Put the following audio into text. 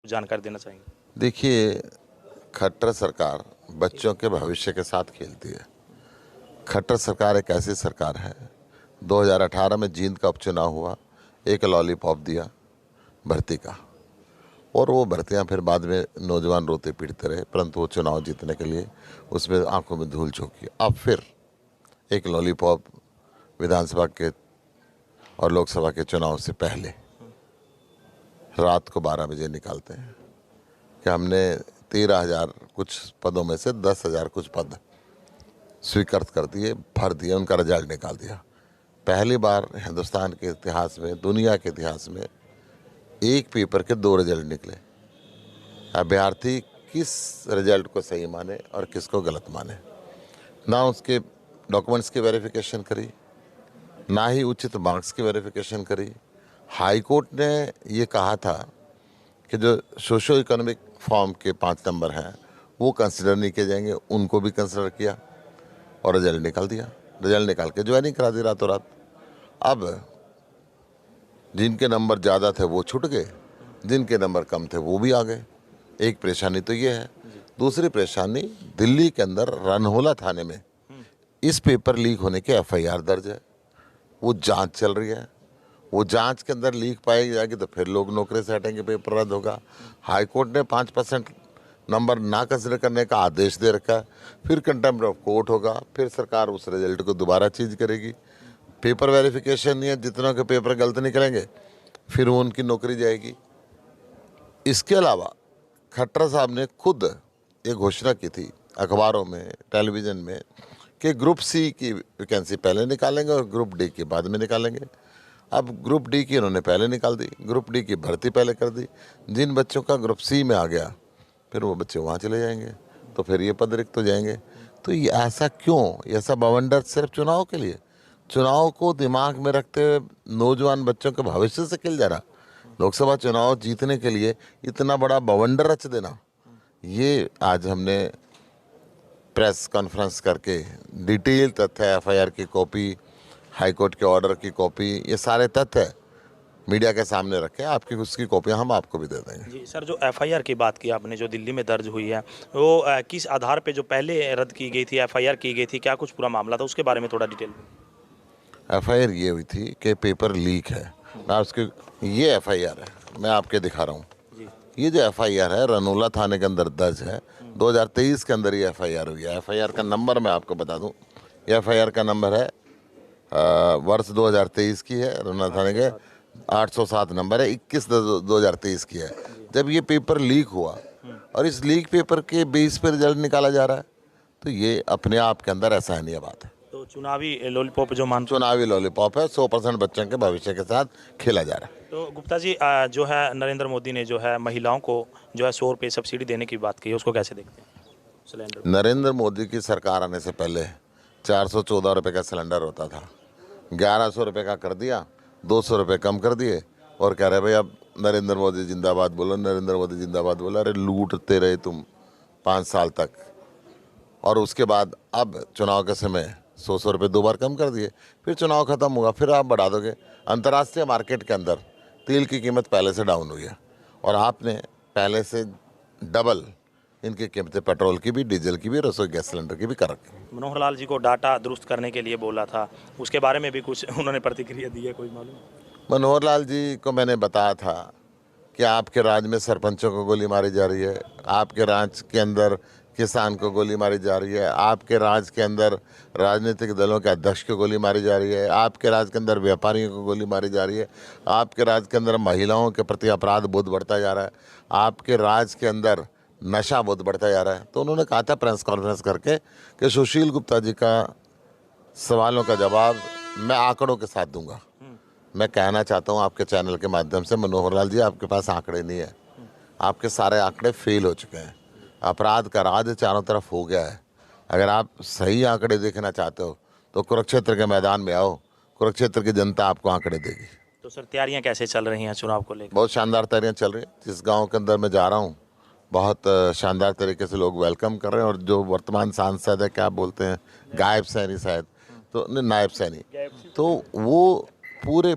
जानकारी देना चाहेंगे? देखिए, खट्टर सरकार बच्चों के भविष्य के साथ खेलती है। खट्टर सरकार एक ऐसी सरकार है, 2018 में जींद का उपचुनाव हुआ, एक लॉलीपॉप दिया भर्ती का, और वो भर्तियां फिर बाद में नौजवान रोते पीटते रहे, परंतु वो चुनाव जीतने के लिए उसमें आंखों में धूल झोंकी। अब फिर एक लॉलीपॉप विधानसभा के और लोकसभा के चुनाव से पहले रात को 12 बजे निकालते हैं कि हमने 13,000 कुछ पदों में से 10,000 कुछ पद स्वीकृत कर दिए, भर दिए, उनका रिजल्ट निकाल दिया। पहली बार हिंदुस्तान के इतिहास में, दुनिया के इतिहास में एक पेपर के 2 रिजल्ट निकले। अभ्यर्थी किस रिजल्ट को सही माने और किसको गलत माने, ना उसके डॉक्यूमेंट्स की वेरिफिकेशन करी, ना ही उचित मार्क्स की वेरिफिकेशन करी। हाई कोर्ट ने ये कहा था कि जो सोशो इकोनॉमिक फॉर्म के 5 नंबर हैं वो कंसिडर नहीं किए जाएंगे, उनको भी कंसिडर किया और रिजल्ट निकाल दिया। रिजल्ट निकाल के ज्वाइनिंग करा दी रातों रात। अब जिनके नंबर ज़्यादा थे वो छूट गए, जिनके नंबर कम थे वो भी आ गए। एक परेशानी तो ये है। दूसरी परेशानी, दिल्ली के अंदर रनहोला थाने में इस पेपर लीक होने के एफआईआर दर्ज है, वो जांच चल रही है। वो जांच के अंदर लीक पाई जाएगी तो फिर लोग नौकरी से हटेंगे, पेपर रद्द होगा। हाई कोर्ट ने 5% नंबर ना कंसिडर करने का आदेश दे रखा है। फिर कंटेम्प्ट ऑफ कोर्ट होगा, फिर सरकार उस रिजल्ट को दोबारा चेंज करेगी। पेपर वेरिफिकेशन नहीं है, जितनों के पेपर गलत निकलेंगे फिर वो उनकी नौकरी जाएगी। इसके अलावा खट्टर साहब ने खुद एक घोषणा की थी अखबारों में, टेलीविज़न में, कि ग्रुप सी की वैकेंसी पहले निकालेंगे और ग्रुप डी की बाद में निकालेंगे। अब ग्रुप डी की उन्होंने पहले निकाल दी, ग्रुप डी की भर्ती पहले कर दी। जिन बच्चों का ग्रुप सी में आ गया फिर वो बच्चे वहाँ चले जाएंगे, तो फिर ये पद रिक्त हो जाएंगे। तो ये ऐसा क्यों, ये ऐसा बवंडर सिर्फ चुनाव के लिए? चुनाव को दिमाग में रखते हुए नौजवान बच्चों के भविष्य से खेल जा रहा। लोकसभा चुनाव जीतने के लिए इतना बड़ा बवंडर रच देना, ये आज हमने प्रेस कॉन्फ्रेंस करके डिटेल तथ्य, एफआईआर की कॉपी, हाईकोर्ट के ऑर्डर की कॉपी, ये सारे तथ्य मीडिया के सामने रखे। आपकी उसकी कॉपियां हम आपको भी दे देंगे। जी सर, जो एफआईआर की बात की आपने, जो दिल्ली में दर्ज हुई है, वो किस आधार पे जो पहले रद्द की गई थी, एफआईआर की गई थी, क्या कुछ पूरा मामला था, उसके बारे में थोड़ा डिटेल? एफआईआर ये हुई थी कि पेपर लीक है। मैं उसके, ये एफआईआर है, मैं आपके दिखा रहा हूँ। ये जो एफआईआर है रनोला थाने के अंदर दर्ज है, 2023 के अंदर ये एफआईआर हुई है। एफआईआर का नंबर मैं आपको बता दूं, ये एफआईआर का नंबर है वर्ष 2023 की है, रनोला थाने के 807 नंबर है, 21/2023 की है। जब ये पेपर लीक हुआ और इस लीक पेपर के बेस पर रिजल्ट निकाला जा रहा है, तो ये अपने आप के अंदर असहनीय बात है। तो चुनावी लॉलीपॉप जो मान, चुनावी लॉलीपॉप है, 100% बच्चों के भविष्य के साथ खेला जा रहा है। तो गुप्ता जी, जो है नरेंद्र मोदी ने जो है महिलाओं को जो है 100 रुपये सब्सिडी देने की बात की है, उसको कैसे देखते हैं? सिलेंडर नरेंद्र मोदी की सरकार आने से पहले 414 रुपये का सिलेंडर होता था, 1100 रुपये का कर दिया, 200 रुपये कम कर दिए और कह रहे भाई अब नरेंद्र मोदी जिंदाबाद बोलो, नरेंद्र मोदी जिंदाबाद बोलो। अरे लूटते रहे तुम 5 साल तक, और उसके बाद अब चुनाव के समय 100 रुपये 2 बार कम कर दिए, फिर चुनाव खत्म होगा फिर आप बढ़ा दोगे। अंतर्राष्ट्रीय मार्केट के अंदर तेल की कीमत पहले से डाउन हुई है और आपने पहले से डबल इनकी कीमतें पेट्रोल की भी, डीजल की भी, रसोई गैस सिलेंडर की भी कर रखी। मनोहर लाल जी को डाटा दुरुस्त करने के लिए बोला था, उसके बारे में भी कुछ उन्होंने प्रतिक्रिया दी है, कोई मालूम? मनोहर लाल जी को मैंने बताया था कि आपके राज्य में सरपंचों को गोली मारी जा रही है, आपके राज्य के अंदर किसान को गोली मारी जा रही है, आपके राज्य के अंदर राजनीतिक दलों के अध्यक्ष को गोली मारी जा रही है, आपके राज्य के अंदर व्यापारियों को गोली मारी जा रही है, आपके राज्य के अंदर महिलाओं के प्रति अपराध बहुत बढ़ता जा रहा है, आपके राज्य के अंदर नशा बहुत बढ़ता जा रहा है। तो उन्होंने कहा था प्रेस कॉन्फ्रेंस करके कि सुशील गुप्ता जी का सवालों का जवाब मैं आंकड़ों के साथ दूंगा। मैं कहना चाहता हूं आपके चैनल के माध्यम से, मनोहर लाल जी आपके पास आंकड़े नहीं है, आपके सारे आंकड़े फेल हो चुके हैं, अपराध का राज चारों तरफ हो गया है। अगर आप सही आंकड़े देखना चाहते हो तो कुरुक्षेत्र के मैदान में आओ, कुरुक्षेत्र की जनता आपको आंकड़े देगी। तो सर, तैयारियां कैसे चल रही हैं चुनाव को लेकर? बहुत शानदार तैयारियां चल रही हैं। जिस गांव के अंदर मैं जा रहा हूं बहुत शानदार तरीके से लोग वेलकम कर रहे हैं, और जो वर्तमान सांसद है, क्या बोलते हैं, गायब सैनी शायद, तो नायब सैनी, तो वो पूरे